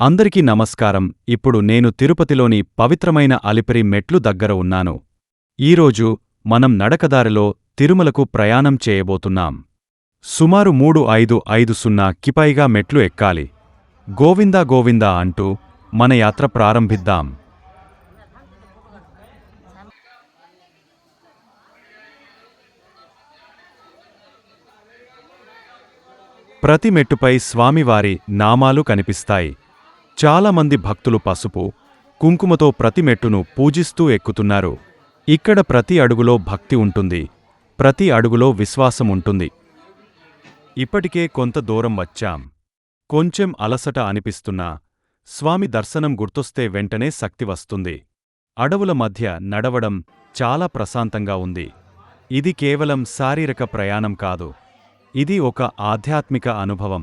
అందరికీ నమస్కారం. ఇప్పుడు నేను తిరుపతిలోని పవిత్రమైన అలిపిరి మెట్లు దగ్గర ఉన్నాను. ఈరోజు మనం నడకదారిలో తిరుమలకు ప్రయాణం చేయబోతున్నాం. సుమారు 3550కి పైగా మెట్లు ఎక్కాలి. గోవిందా గోవిందా అంటూ మన యాత్ర ప్రారంభిద్దాం. ప్రతి మెట్టుపై స్వామివారి నామాలు కనిపిస్తాయి. చాలామంది భక్తులు పసుపు, కుంకుమతో ప్రతి మెట్టును పూజిస్తూ ఎక్కుతున్నారు. ఇక్కడ ప్రతి అడుగులో భక్తి ఉంటుంది, ప్రతి అడుగులో విశ్వాసం ఉంటుంది. ఇప్పటికే కొంత దూరం వచ్చాం. కొంచెం అలసట అనిపిస్తున్నా స్వామి దర్శనం గుర్తొస్తే వెంటనే శక్తి వస్తుంది. అడవుల మధ్య నడవడం చాలా ప్రశాంతంగా ఉంది. ఇది కేవలం శారీరక ప్రయాణం కాదు, ఇది ఒక ఆధ్యాత్మిక అనుభవం.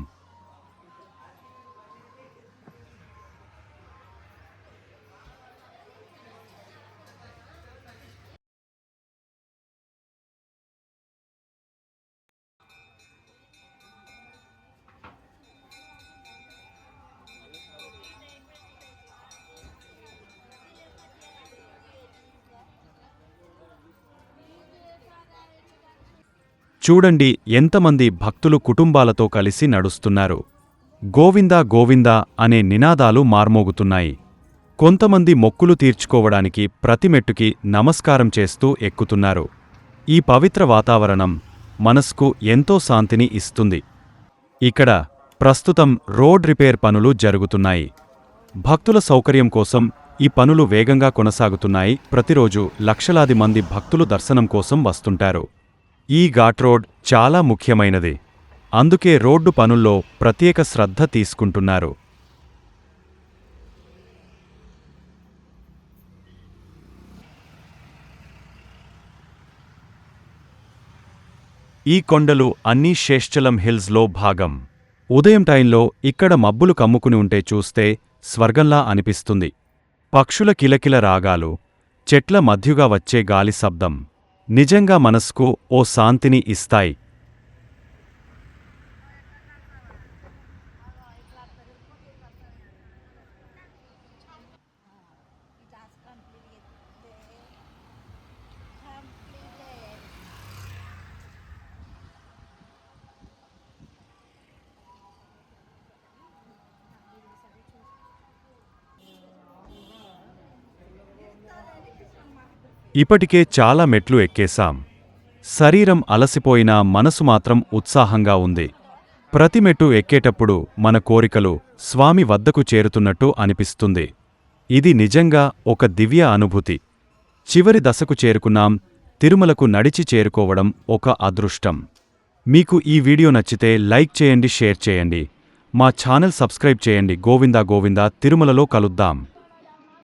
చూడండి, ఎంతమంది భక్తులు కుటుంబాలతో కలిసి నడుస్తున్నారు. గోవిందా గోవిందా అనే నినాదాలు మార్మోగుతున్నాయి. కొంతమంది మొక్కులు తీర్చుకోవడానికి ప్రతి మెట్టుకి నమస్కారం చేస్తూ ఎక్కుతున్నారు. ఈ పవిత్ర వాతావరణం మనస్కు ఎంతో శాంతిని ఇస్తుంది. ఇక్కడ ప్రస్తుతం రోడ్ రిపేర్ పనులు జరుగుతున్నాయి. భక్తుల సౌకర్యం కోసం ఈ పనులు వేగంగా కొనసాగుతున్నాయి. ప్రతిరోజు లక్షలాది మంది భక్తులు దర్శనం కోసం వస్తుంటారు. ఈ ఘాట్ రోడ్ చాలా ముఖ్యమైనది, అందుకే రోడ్డు పనుల్లో ప్రత్యేక శ్రద్ధ తీసుకుంటున్నారు. ఈ కొండలు అన్నీ శేషాచలం హిల్స్లో భాగం. ఉదయం టైంలో ఇక్కడ మబ్బులు కమ్ముకుని ఉంటే చూస్తే స్వర్గంలా అనిపిస్తుంది. పక్షుల కిలకిల రాగాలు, చెట్ల మధ్యగా వచ్చే గాలి శబ్దం నిజంగా మనస్కు ఓ శాంతిని ఇస్తాయి. ఇప్పటికే చాలా మెట్లు ఎక్కేశాం. శరీరం అలసిపోయినా మనసు మాత్రం ఉత్సాహంగా ఉంది. ప్రతి మెట్టు ఎక్కేటప్పుడు మన కోరికలు స్వామి వద్దకు చేరుతున్నట్టు అనిపిస్తుంది. ఇది నిజంగా ఒక దివ్య అనుభూతి. చివరి దశకు చేరుకున్నాం. తిరుమలకు నడిచి చేరుకోవడం ఒక అదృష్టం. మీకు ఈ వీడియో నచ్చితే లైక్ చేయండి, షేర్ చేయండి, మా ఛానల్ సబ్స్క్రైబ్ చేయండి. గోవిందా గోవిందా. తిరుమలలో కలుద్దాం.